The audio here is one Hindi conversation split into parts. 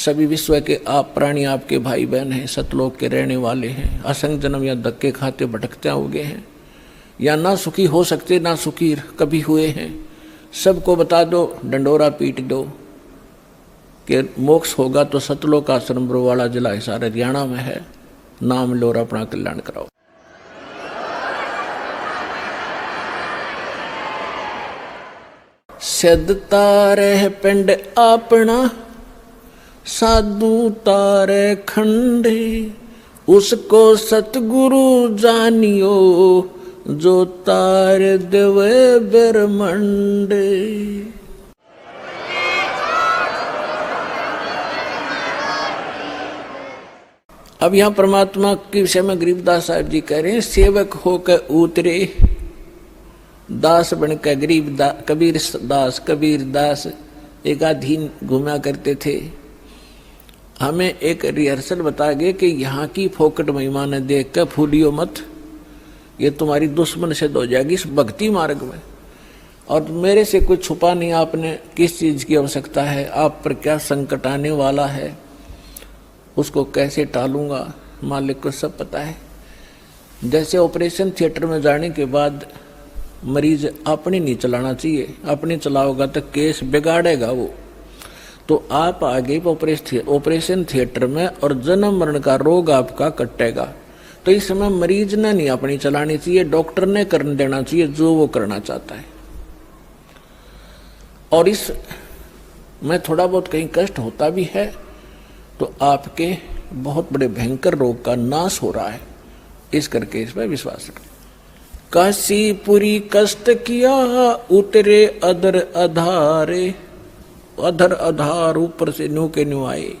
सभी विश्व के आप प्राणी आपके भाई बहन हैं, सतलोक के रहने वाले हैं, असंग जन्म या धक्के खाते भटकते होगे हैं, या ना सुखी हो सकते ना सुखी कभी हुए हैं, सबको बता दो, डंडोरा पीट दो कि मोक्ष होगा तो सतलोक आश्रम बरवाड़ा जिला हिसार हरियाणा में है, नाम लो और अपना कल्याण कराओ। सिद्ध तारे पिंड अपना साधु तारे खंडे, उसको सतगुरु जानियो जो तार देवे ब्रह्मंडे। अब यहाँ परमात्मा के विषय में गरीबदास साहब जी कह रहे हैं, सेवक होकर उतरे दास बनकर गरीब कबीर दास एक अधीन घूमा करते थे। हमें एक रिहर्सल बता गए कि यहाँ की फोकट महिमा ने देख कर फूलियो मत, ये तुम्हारी दुश्मन सिद्ध हो जाएगी इस भक्ति मार्ग में। और मेरे से कुछ छुपा नहीं आपने किस चीज की आवश्यकता है, आप पर क्या संकट आने वाला है, उसको कैसे टालूंगा, मालिक को सब पता है। जैसे ऑपरेशन थिएटर में जाने के बाद मरीज अपनी नहीं चलाना चाहिए, अपनी चलाओगा तो केस बिगाड़ेगा वो। तो आप आगे ऑपरेशन थिएटर में और जन्म मरण का रोग आपका कटेगा, तो इस समय मरीज ने नहीं अपनी चलानी चाहिए, डॉक्टर ने करने देना चाहिए जो वो करना चाहता है। और इस में थोड़ा बहुत कहीं कष्ट होता भी है तो आपके बहुत बड़े भयंकर रोग का नाश हो रहा है, इस करके इस पर विश्वास रखें। काशीपुरी कष्ट किया उतरे अधर अधारे, अधर अधार ऊपर से न्यू के न्यू आए।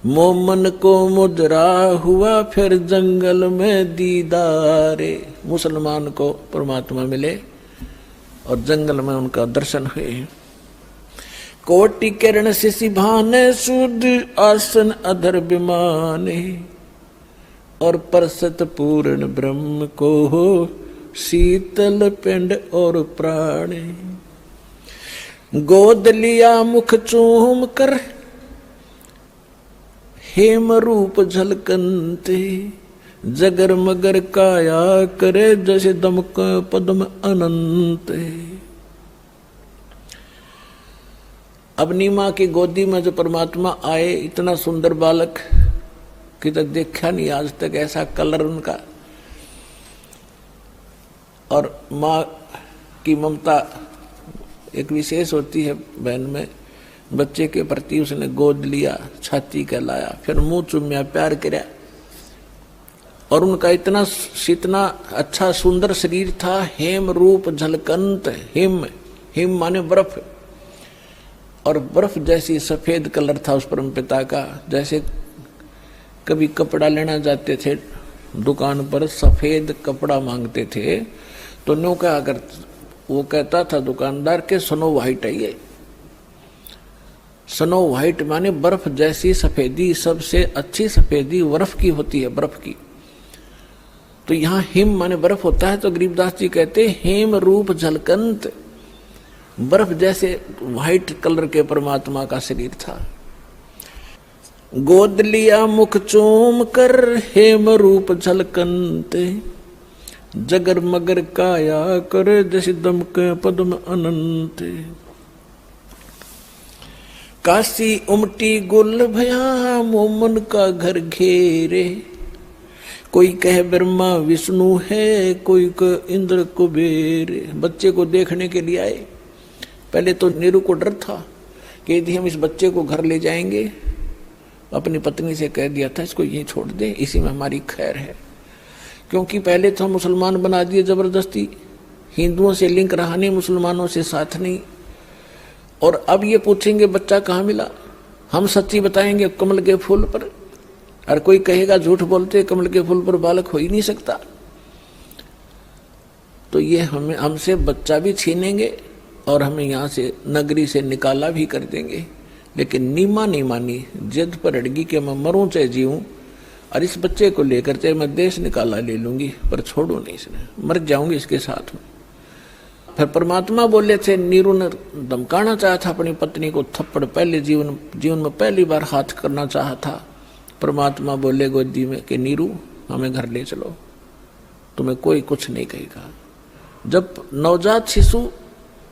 मोमन को मुद्रा हुआ फिर जंगल में दीदारे, मुसलमान को परमात्मा मिले और जंगल में उनका दर्शन हुए। कोटि किरण से सिभाने शुद्ध आसन अधर विमाने, और परसत पूर्ण ब्रह्म को हो शीतल पिंड और प्राणे। गोद लिया मुख चूम कर हेम रूप झलकनते, जगर मगर काया करे जैसे दमक पद्म अनंत। अपनी माँ की गोदी में जो परमात्मा आए, इतना सुंदर बालक कि तक देखा नहीं आज तक ऐसा कलर उनका। और माँ की ममता एक विशेष होती है बहन में, बच्चे के प्रति उसने गोद लिया, छाती कहलाया, फिर मुंह चुम्या, प्यार किया। और उनका इतना अच्छा सुंदर शरीर था, हेम रूप झलकंत। हिम माने बर्फ, और बर्फ जैसी सफेद कलर था उस परम पिता का। जैसे कभी कपड़ा लेना जाते थे दुकान पर, सफेद कपड़ा मांगते थे तो नो का अगर वो कहता था दुकानदार के स्नो व्हाइट है ये। स्नो व्हाइट माने बर्फ जैसी सफेदी, सबसे अच्छी सफेदी बर्फ की होती है, बर्फ की। तो यहाँ हिम माने बर्फ होता है, तो गरीबदास जी कहते हेम रूप झलकंत, बर्फ जैसे व्हाइट कलर के परमात्मा का शरीर था। गोद लिया मुख चूम कर हेम रूप झलकंते, जगर मगर काया करे जैसे दमक पद्म अनंत। काशी उमटी गुल भया मोमन का घर घेरे, कोई कहे ब्रह्मा विष्णु है, कोई कहे इंद्र कुबेर। बच्चे को देखने के लिए आए। पहले तो नीरू को डर था कि यदि हम इस बच्चे को घर ले जाएंगे, अपनी पत्नी से कह दिया था इसको यहीं छोड़ दें, इसी में हमारी खैर है। क्योंकि पहले तो मुसलमान बना दिए जबरदस्ती, हिंदुओं से लिंक रहा नहीं, मुसलमानों से साथ नहीं। और अब ये पूछेंगे बच्चा कहाँ मिला, हम सच्ची बताएंगे कमल के फूल पर, और कोई कहेगा झूठ बोलते कमल के फूल पर बालक हो ही नहीं सकता। तो ये हमसे बच्चा भी छीनेंगे और हमें यहाँ से नगरी से निकाला भी कर देंगे। लेकिन नीमा नहीं मानी, जिद पर अड़गी कि मैं मरूं चाहे जीऊं, और इस बच्चे को लेकर चाहे मैं देश निकाला ले लूंगी, पर छोड़ू नहीं इसने, मर जाऊंगी इसके साथ में। फिर परमात्मा बोले थे, नीरू ने धमकाना चाहा था अपनी पत्नी को, थप्पड़ पहले जीवन में पहली बार हाथ करना चाहा था। परमात्मा बोले गोदी में कि नीरू हमें घर ले चलो, तुम्हें कोई कुछ नहीं कहेगा। जब नवजात शिशु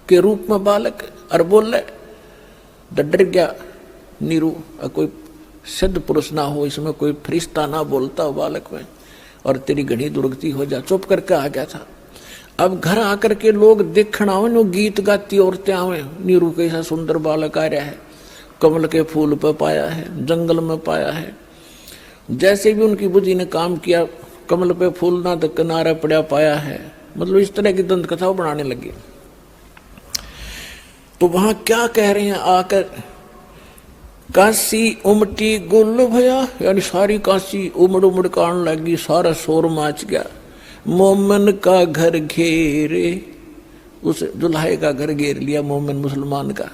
के रूप में बालक और बोले, डर गया नीरू, कोई सिद्ध पुरुष ना हो इसमें, कोई फरिश्ता ना बोलता हो बालक में, और तेरी घड़ी दुर्गति हो जा, चुप करके आ गया था। अब घर आकर के लोग देखना आवे, नो गीत गाती औरतें आवे, नीरू कैसा सुंदर बालक आ रहा है, कमल के फूल पर पाया है, जंगल में पाया है। जैसे भी उनकी बुद्धि ने काम किया, कमल पे फूल ना तो किनारे पड़ा पाया है, मतलब इस तरह की दंत कथा बनाने लगी। तो वहां क्या कह रहे हैं आकर, काशी उमटी गुल भया, यानी सारी काशी उमड़ उमड़ कान लगी, सारा शोर माच गया। मोमन का घर घेरे, उस दुल्हे का घर घेर लिया मोमन मुसलमान का।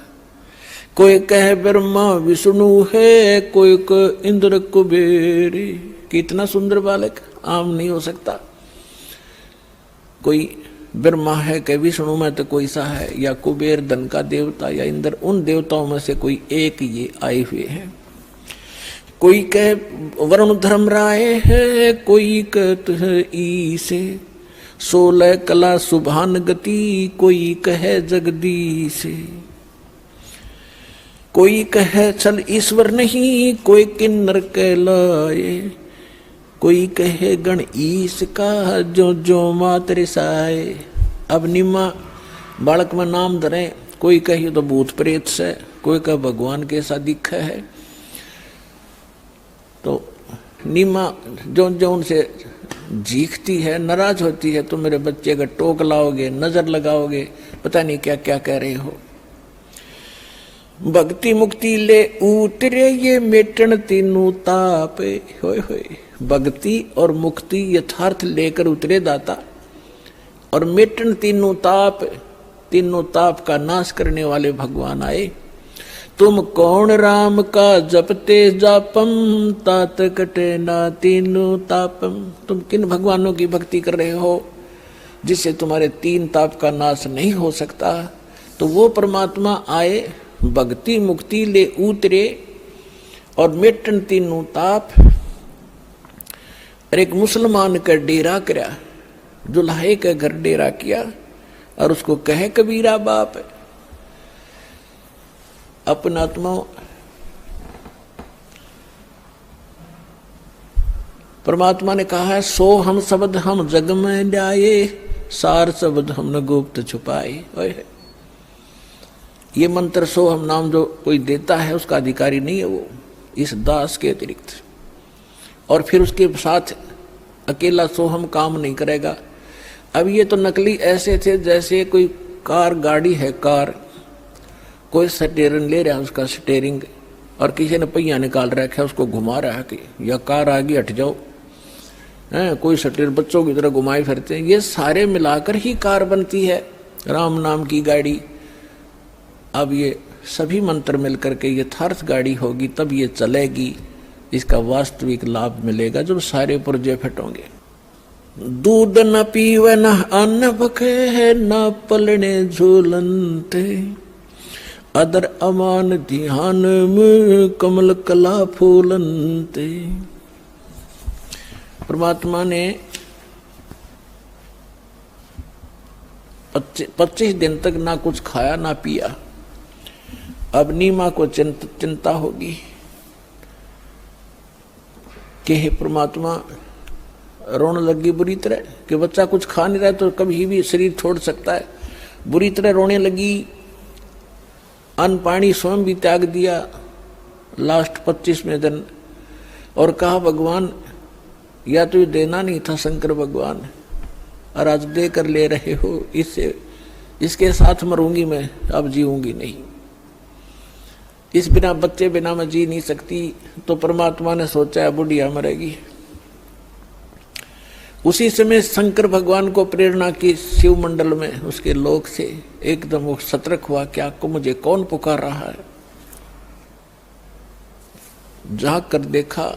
कोई कहे ब्रह्मा विष्णु है, कोई को इंद्र कुबेर। कितना सुंदर बालक, आम नहीं हो सकता। कोई ब्रह्मा है कि विष्णु में तो कोई सा है, या कुबेर धन का देवता, या इंद्र, उन देवताओं में से कोई एक ये आए हुए हैं। कोई कहे वरुण धर्म राय है, कोई कहते है ईसे, 16 कला सुभान गति, कोई कहे जगदीश। कोई कहे चल ईश्वर नहीं, कोई किन्नर कहलाए, कोई कहे गण ईश का, जो जो मात्र साए। अब निम्मा बालक में नाम धरे, कोई कहे तो भूत प्रेत से, कोई कहे भगवान के सा दिखा है। तो निम्मा जो जो उनसे जीखती है, नाराज होती है, तो मेरे बच्चे का टोक लाओगे, नजर लगाओगे, पता नहीं क्या क्या कह रहे हो। भक्ति मुक्ति ले उतरे ये मेटन तीनों ताप, होए होए। भक्ति और मुक्ति यथार्थ लेकर उतरे दाता, और मेटन तीनों ताप का नाश करने वाले भगवान आए। तुम कौन राम का जपते जापम, तात कटे ना तीनों तापम। तुम किन भगवानों की भक्ति कर रहे हो जिससे तुम्हारे 3 ताप का नाश नहीं हो सकता। तो वो परमात्मा आए, भक्ति मुक्ति ले उतरे, और मेटन तीनों ताप। और एक मुसलमान का डेरा करा, दुल्हे का घर डेरा किया, और उसको कहे कबीरा बाप। अपना आत्मा परमात्मा ने कहा है, सो हम शब्द हम जग में ल्याए, सार शब्द हमने गुप्त छुपाए। ये मंत्र सो हम नाम जो कोई देता है उसका अधिकारी नहीं है वो, इस दास के अतिरिक्त। और फिर उसके साथ अकेला सो हम काम नहीं करेगा। अब ये तो नकली ऐसे थे जैसे कोई कार गाड़ी है, कार कोई स्टीयरिंग ले रहा है, उसका स्टीयरिंग, और किसी ने पहिया निकाल रखा है, उसको घुमा रहा है कि या कार आगे हट जाओ, कोई स्टीयर बच्चों की तरह घुमाए फिरते हैं। ये सारे मिलाकर ही कार बनती है, राम नाम की गाड़ी। अब ये सभी मंत्र मिलकर के यथार्थ गाड़ी होगी, तब ये चलेगी, इसका वास्तविक लाभ मिलेगा जब सारे पुर्जे फटोंगे। दूध न पीवे न अन्न बखे, न पलने झूलनते, अदर अमान ध्यान में कमल कला फूलनते। परमात्मा ने 25 दिन तक ना कुछ खाया ना पिया। अब नीमा को चिंता होगी कि हे परमात्मा, रोने लगी बुरी तरह कि बच्चा कुछ खा नहीं रहा तो कभी भी शरीर छोड़ सकता है। बुरी तरह रोने लगी, अन्न पानी स्वयं भी त्याग दिया लास्ट 25वें दिन, और कहा भगवान या तो ये देना नहीं था शंकर भगवान, और आज दे कर ले रहे हो, इसके साथ मरूंगी मैं, अब जीऊंगी नहीं। इस बिना बच्चे बिना मैं जी नहीं सकती। तो परमात्मा ने सोचा बुढ़िया मरेगी। उसी समय शंकर भगवान को प्रेरणा की शिव मंडल में उसके लोक से एकदम वो सतर्क हुआ, क्या को मुझे कौन पुकार रहा है। जाग कर देखा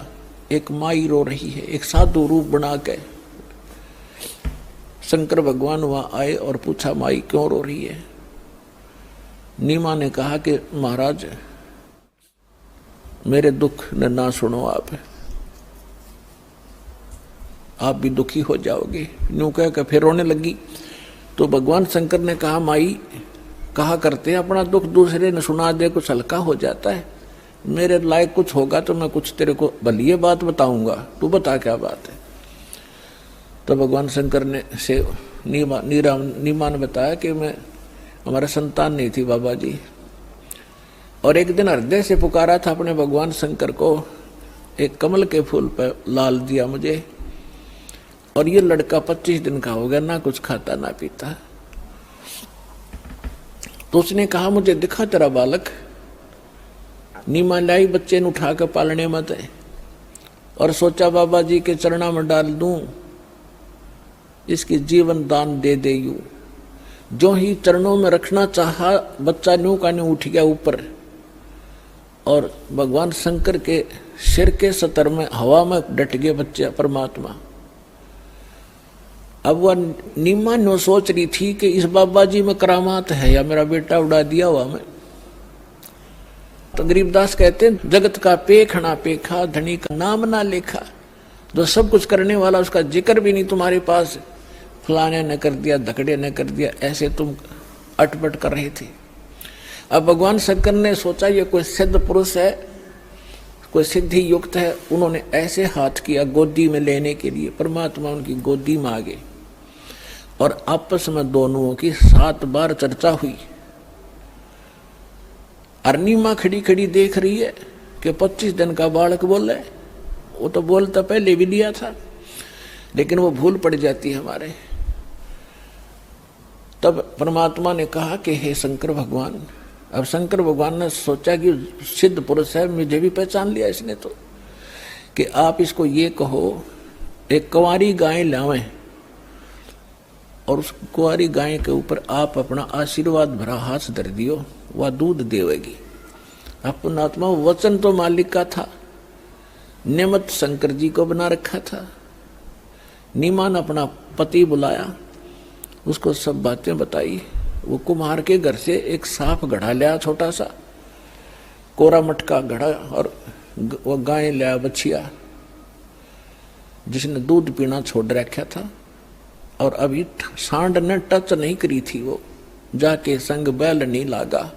एक माई रो रही है, एक साधु रूप बना के शंकर भगवान वहां आए और पूछा, माई क्यों रो रही है? नीमा ने कहा कि महाराज मेरे दुख न ना सुनो, आप भी दुखी हो जाओगे। यूं कह के फिर रोने लगी। तो भगवान शंकर ने कहा, माई कहा करते हैं अपना दुख दूसरे ने सुना दे कुछ हल्का हो जाता है। मेरे लायक कुछ होगा तो मैं कुछ तेरे को भली बात बताऊंगा, तू बता क्या बात है। तो भगवान शंकर ने से नीमा ने बताया कि मैं हमारा संतान नहीं थी बाबा जी, और एक दिन हृदय से पुकारा था अपने भगवान शंकर को, एक कमल के फूल पर लाल दिया मुझे, और ये लड़का 25 दिन का हो गया, ना कुछ खाता ना पीता। तो उसने कहा, मुझे दिखा तेरा बालक। नीमा लाई बच्चे ने उठा कर पालने मत है, और सोचा बाबा जी के चरणों में डाल दूं, इसकी जीवन दान दे दे। यूं जो ही चरणों में रखना चाहा, बच्चा न्यू का न्यू उठ गया ऊपर, और भगवान शंकर के सिर के सतर में हवा में डट गए बच्चे परमात्मा। अब वह नीमा नो सोच रही थी कि इस बाबा जी में करामात है या मेरा बेटा उड़ा दिया हुआ मैं। तो गरीबदास कहते हैं, जगत का पेखना पेखा, धनी का नाम ना लेखा। जो सब कुछ करने वाला उसका जिक्र भी नहीं तुम्हारे पास, फलाने ने कर दिया, धकड़े ने कर दिया, ऐसे तुम अटपट कर रहे थे। अब भगवान शंकर ने सोचा ये कोई सिद्ध पुरुष है, कोई सिद्धि युक्त है। उन्होंने ऐसे हाथ किया गोदी में लेने के लिए, परमात्मा उनकी गोदी में आ गए, और आपस में दोनों की 7 बार चर्चा हुई। अरनीमा खड़ी खड़ी देख रही है कि 25 दिन का बालक बोल रहा है। वो तो बोलता पहले भी दिया था, लेकिन वो भूल पड़ जाती है हमारे। तब परमात्मा ने कहा कि हे शंकर भगवान। अब शंकर भगवान ने सोचा कि सिद्ध पुरुष है, मुझे भी पहचान लिया इसने तो, कि आप इसको ये कहो, एक कुंवारी गाय लावें, और उस कुंवारी गाय के ऊपर आप अपना आशीर्वाद भरा हाथ धर दियो, वह दूध देवेगी। अपनात्मा वचन तो मालिक का था, नियमत शंकर जी को बना रखा था। नीमा ने अपना पति बुलाया, उसको सब बातें बताई। वो कुम्हार के घर से एक साफ घड़ा लिया, छोटा सा कोरा मटका घड़ा, और वो गाय लिया बछिया, जिसने दूध पीना छोड़ रखा था, और अभी सांड ने टच नहीं करी थी। वो जाके संग बैल नहीं लागा,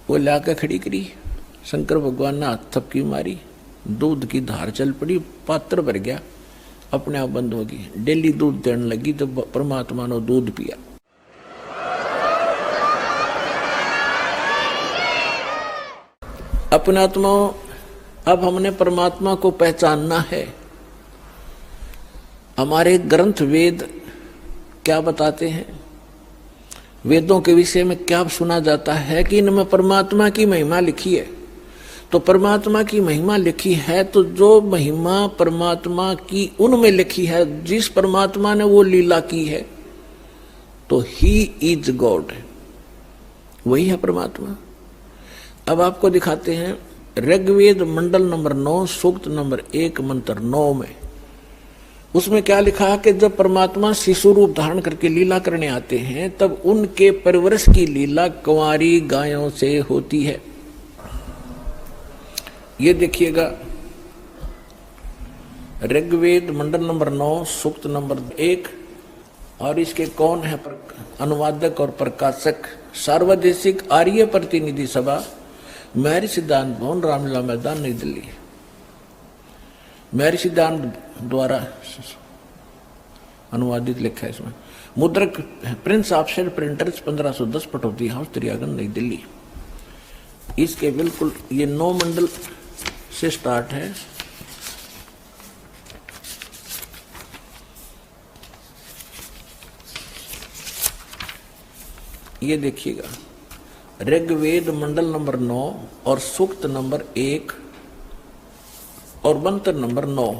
वो लाके खड़ी करी। शंकर भगवान ने हाथ थपकी मारी, दूध की धार चल पड़ी, पात्र भर गया, अपने आप बंद होगी। डेली दूध देने लगी तो परमात्मा ने दूध पिया। अपने आत्मा, अब हमने परमात्मा को पहचानना है। हमारे ग्रंथ वेद क्या बताते हैं, वेदों के विषय में क्या सुना जाता है कि इनमें परमात्मा की महिमा लिखी है। तो परमात्मा की महिमा लिखी है, तो जो महिमा परमात्मा की उनमें लिखी है, जिस परमात्मा ने वो लीला की है, तो ही इज गॉड, वही है परमात्मा। अब आपको दिखाते हैं ऋग्वेद मंडल नंबर 9 सूक्त नंबर 1 मंत्र 9 में, उसमें क्या लिखा है कि जब परमात्मा शिशु रूप धारण करके लीला करने आते हैं, तब उनके परवरिश की लीला कुंवारी गायों से होती है। ये देखिएगा, ऋग्वेद मंडल नंबर 9 सूक्त नंबर 1, और इसके कौन है अनुवादक और प्रकाशक, सार्वदेशिक आर्य प्रतिनिधि सभा, महर्षि सिद्धांत भवन, रामलीला मैदान, नई दिल्ली। महर्षि सिद्धांत द्वारा अनुवादित लिखा है इसमें। मुद्रक Prince offset printers 1510 Pataudi house, त्रियागन, नई दिल्ली। इसके बिल्कुल ये 9 मंडल से स्टार्ट है। ये देखिएगा, ऋग्वेद मंडल नंबर 9 और सूक्त नंबर 1 और मंत्र नंबर 9,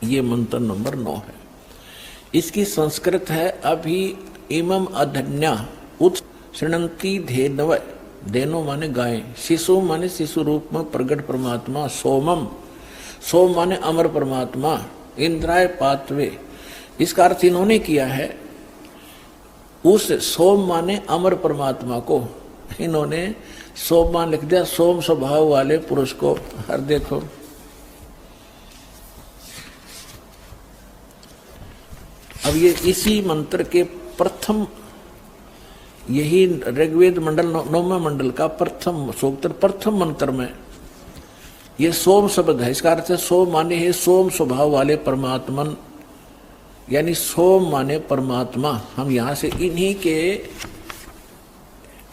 ये मंत्र नंबर 9 है। इसकी संस्कृत है अभी इमम अधन्या उत शृणंती धेनव, धेनो माने गाय, शिशु माने शिशु रूप में प्रगट परमात्मा, सोमम, सोम माने अमर परमात्मा, इंद्राय पातवे, इसका अर्थ इन्होंने किया है उस सोम माने अमर परमात्मा को, इन्होंने सोम मान लिख दिया, सोम स्वभाव वाले पुरुष को। हर देखो अब ये इसी मंत्र के प्रथम, यही ऋग्वेद मंडल 9वें मंडल का प्रथम सूक्त प्रथम मंत्र में ये सोम शब्द है। इसका अर्थ है सोम माने है सोम स्वभाव वाले परमात्मन, यानी सोम माने परमात्मा। हम यहां से इन्हीं के,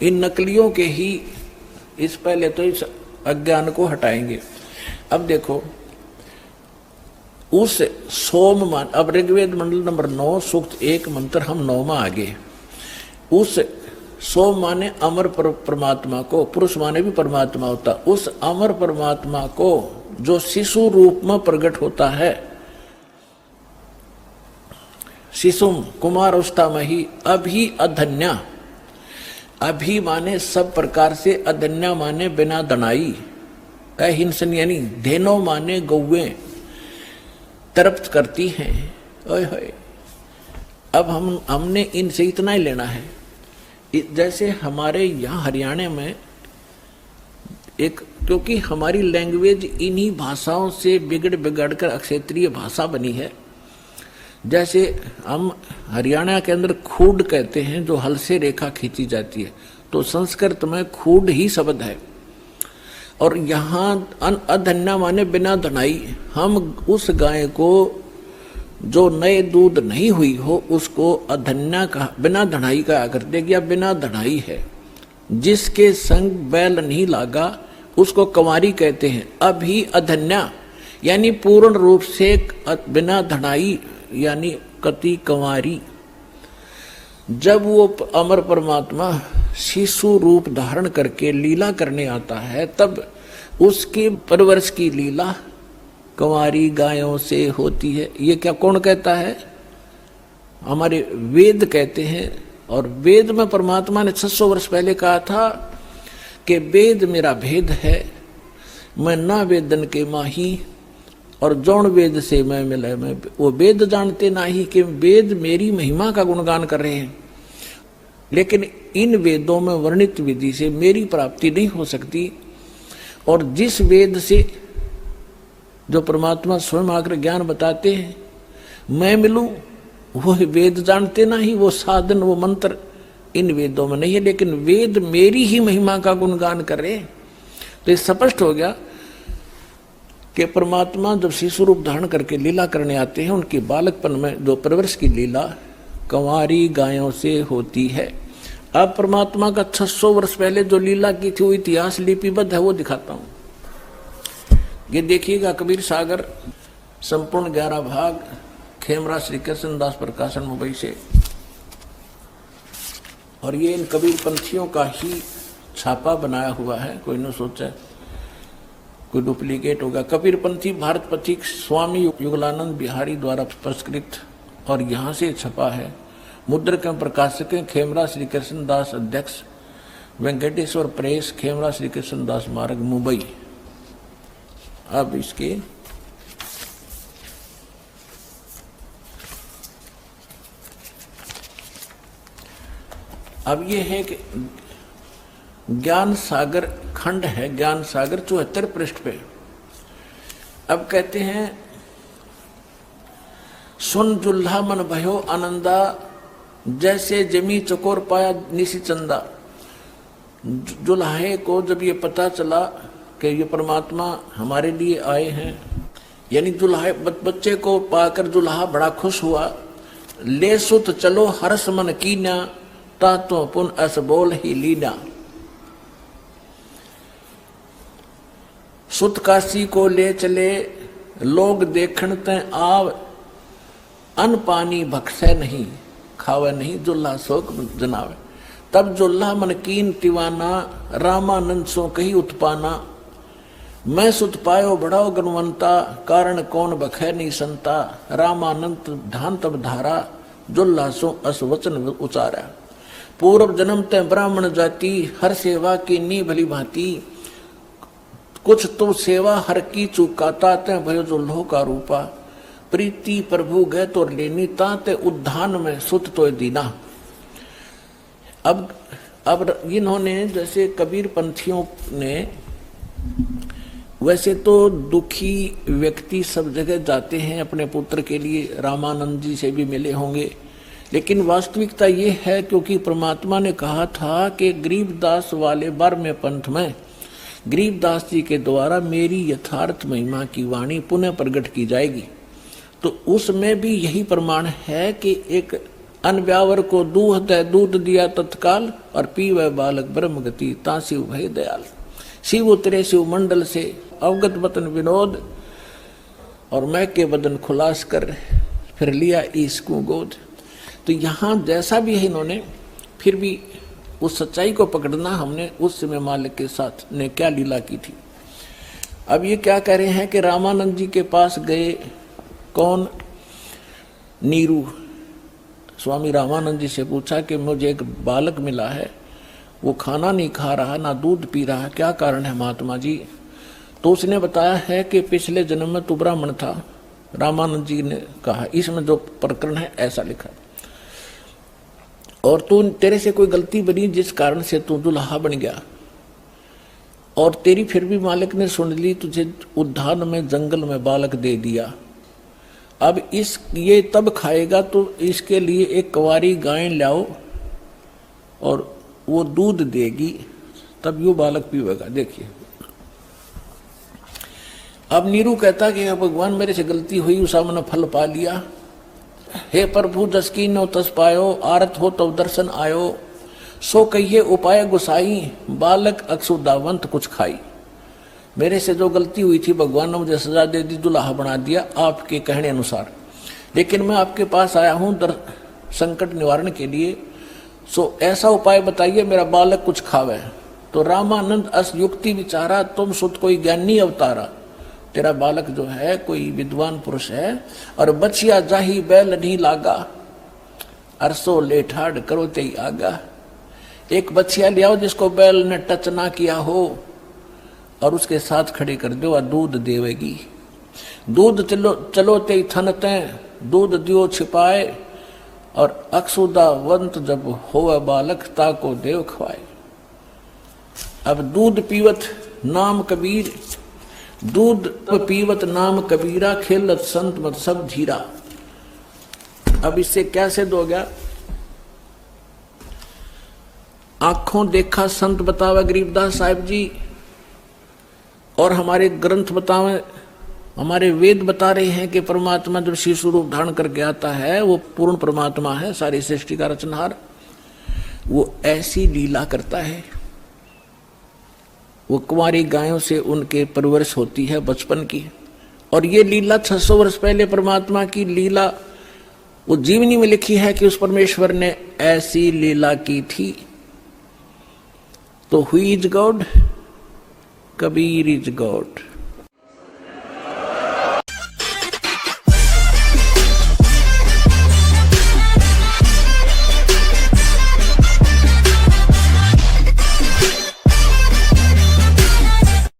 इन नकलियों के ही इस पहले तो इस अज्ञान को हटाएंगे। अब देखो उस सोम मान, अब ऋग्वेद मंडल नंबर 9 सूक्त 1 मंत्र हम 9वां आगे। उस सोम माने अमर परमात्मा को, पुरुष माने भी परमात्मा होता, उस अमर परमात्मा को जो शिशु रूप में प्रकट होता है, शिशुम कुमार अवस्था में ही, अभी अधन्या, अभी माने सब प्रकार से, अधन्या माने बिना दनाई, अहिंसन यानी धेनो माने गौवें तृप्त करती हैं। ओए होए, अब हमने इनसे इतना ही लेना है। जैसे हमारे यहाँ हरियाणा में एक, क्योंकि हमारी लैंग्वेज इन्हीं भाषाओं से बिगड़ कर क्षेत्रीय भाषा बनी है। जैसे हम हरियाणा के अंदर खूड कहते हैं, जो हल से रेखा खींची जाती है, तो संस्कृत में खूड ही शब्द है। और यहाँ अधन्या माने बिना धनाई, हम उस गाय को जो नए दूध नहीं हुई हो उसको अधन्या का, बिना धनाई का करते, या बिना धनाई है। जिसके संग बैल नहीं लागा उसको कंवारी कहते हैं। अभी अधन्या यानी पूर्ण रूप से बिना धनाई, यानी कति कंवारी। जब वो अमर परमात्मा शिशु रूप धारण करके लीला करने आता है, तब उसकी परवरिश की लीला कंवारी गायों से होती है। ये क्या कौन कहता है? हमारे वेद कहते हैं। और वेद में परमात्मा ने 600 वर्ष पहले कहा था कि वेद मेरा भेद है, मैं ना वेदन के माही, और जौन वेद से मैं मिला, मैं वो वेद जानते ना ही कि वेद मेरी महिमा का गुणगान कर रहे हैं। लेकिन इन वेदों में वर्णित विधि से मेरी प्राप्ति नहीं हो सकती। और जिस वेद से जो परमात्मा स्वयं आकर ज्ञान बताते हैं मैं मिलूं, वो वेद जानते ना ही, वो साधन वो मंत्र इन वेदों में नहीं है। लेकिन वेद मेरी ही महिमा का गुणगान कर रहे हैं। तो ये स्पष्ट हो गया कि परमात्मा जब शिशु रूप धारण करके लीला करने आते हैं, उनकी बालकपन में जो परवरिश की लीला कंवारी गायों से होती है। अब परमात्मा का 600 वर्ष पहले जो लीला की थी वो इतिहास लिपिबद्ध है, वो दिखाता हूं। ये देखिएगा कबीर सागर संपूर्ण 11 भाग, खेमरा श्री कृष्ण दास प्रकाशन मुंबई से। और ये इन कबीर पंथियों का ही छापा बनाया हुआ है, कोई न सोचा कोई डुप्लीकेट होगा। कबीर पंथी भारत पथिक स्वामी युगलानंद बिहारी द्वारा पुरस्कृत, और यहाँ से छपा है। मुद्रक एवं प्रकाशक खेमरा श्री कृष्ण दास, अध्यक्ष वेंकटेश्वर प्रेस, खेमरा श्री कृष्ण दास मार्ग, मुंबई। अब इसके अब ये है कि ज्ञान सागर खंड है, ज्ञान सागर 74 पृष्ठ पे। अब कहते हैं सुन जुल्हा मन भयो आनंदा, जैसे जमी चकोर पाया निशी चंदा। जुल्हे को जब ये पता चला कि ये परमात्मा हमारे लिए आए हैं, यानी जुल्हा बच्चे को पाकर जुल्हा बड़ा खुश हुआ। ले सुत चलो हर्ष मन कीना, तातो पुन अस बोल ही लीना। सुत काशी को ले चले लोग देखण ते आव, अन्न पानी भक्षय नहीं खावे नहीं, जुल्हा शोक जनावे। तब जुल्हा मन कीन तिवाना, रामानंद सो कही उत्पाना। मैं सुत पायो बड़ाओ गुणवंता, कारण कौन बखै नहीं संता। रामानंद ध्यान तब धारा, जुल्हा सो अस वचन उचारा। पूर्व जन्म ते ब्राह्मण जाति, हर सेवा की नी भली भांति। कुछ तो सेवा हर की चुकाता, ते भयो जुल्हो का रूपा। प्रीति प्रभु गए तो लेनी ताते उद्धान में सुत तो दीना। अब इन्होंने जैसे कबीर पंथियों ने, वैसे तो दुखी व्यक्ति सब जगह जाते हैं अपने पुत्र के लिए, रामानंद जी से भी मिले होंगे, लेकिन वास्तविकता ये है क्योंकि परमात्मा ने कहा था कि गरीबदास वाले 12वें पंथ में गरीबदास जी के द्वारा मेरी यथार्थ महिमा की वाणी पुनः प्रकट की जाएगी। तो उसमें भी यही प्रमाण है कि एक अनव्यावर को दूध दिया तत्काल और पीवे बालक ब्रह्म गति ता शिव भय दयाल। शिव उतरे शिव मंडल से अवगत बतन विनोद और मैं के बदन खुलास कर फिर लिया इसको गोद। तो यहाँ जैसा भी है इन्होंने फिर भी उस सच्चाई को पकड़ना, हमने उस समय मालिक के साथ ने क्या लीला की थी। अब ये क्या कह रहे हैं कि रामानंद जी के पास गए, कौन? नीरू। स्वामी रामानंद जी से पूछा कि मुझे एक बालक मिला है, वो खाना नहीं खा रहा, ना दूध पी रहा, क्या कारण है महात्मा जी? तो उसने बताया है कि पिछले जन्म में तू ब्राह्मण था। रामानंद जी ने कहा, इसमें जो प्रकरण है ऐसा लिखा, और तेरे से कोई गलती बनी जिस कारण से तू दुल्हा बन गया, और तेरी फिर भी मालिक ने सुन ली, तुझे उद्यान में जंगल में बालक दे दिया। अब ये तब खाएगा तो इसके लिए एक कुंवारी गाय लाओ और वो दूध देगी, तब यो बालक पीवेगा। देखिए, अब नीरू कहता कि भगवान मेरे से गलती हुई, उसा मैंने फल पा लिया। हे प्रभु जस कीन्यो तस पायो, आरत हो तो दर्शन आयो, सो कहिए उपाय गुसाई, बालक अक्षुदावंत कुछ खाई। मेरे से जो गलती हुई थी भगवान ने मुझे सजा दे दी, दुल्हा बना दिया आपके कहने अनुसार, लेकिन मैं आपके पास आया हूं संकट निवारण के लिए, सो ऐसा उपाय बताइए मेरा बालक कुछ खावे। तो रामानंद अस युक्ति विचारा, तुम सुत कोई ज्ञानी अवतारा, तेरा बालक जो है कोई विद्वान पुरुष है, और बचिया जाही बैल नहीं लागा, अरसो लेठाड़ करो ते आगा। एक बचिया ले आओ जिसको बैल ने टच ना किया हो, और उसके साथ खड़े कर दो और दूध देवेगी। दूध चलो ते थनते, दूध दियो छिपाए, और अक्षुदावंत जब होवे बालक ताको देव खवाए। अब दूध पीवत नाम कबीर, दूध पीवत नाम कबीरा, खेलत संत मत सब धीरा। अब इससे क्या सिद्ध हो गया? आंखों देखा संत बतावे गरीबदास साहिब जी, और हमारे ग्रंथ बतावे, हमारे वेद बता रहे हैं कि परमात्मा जब शिशु रूप धारण करके आता है वो पूर्ण परमात्मा है, सारी सृष्टि का रचनहार। वो ऐसी लीला करता है, वो कुंवारी गायों से उनके परवरिश होती है बचपन की, और ये लीला 600 वर्ष पहले परमात्मा की लीला वो जीवनी में लिखी है कि उस परमेश्वर ने ऐसी लीला की थी। तो who is God? Kabir is God.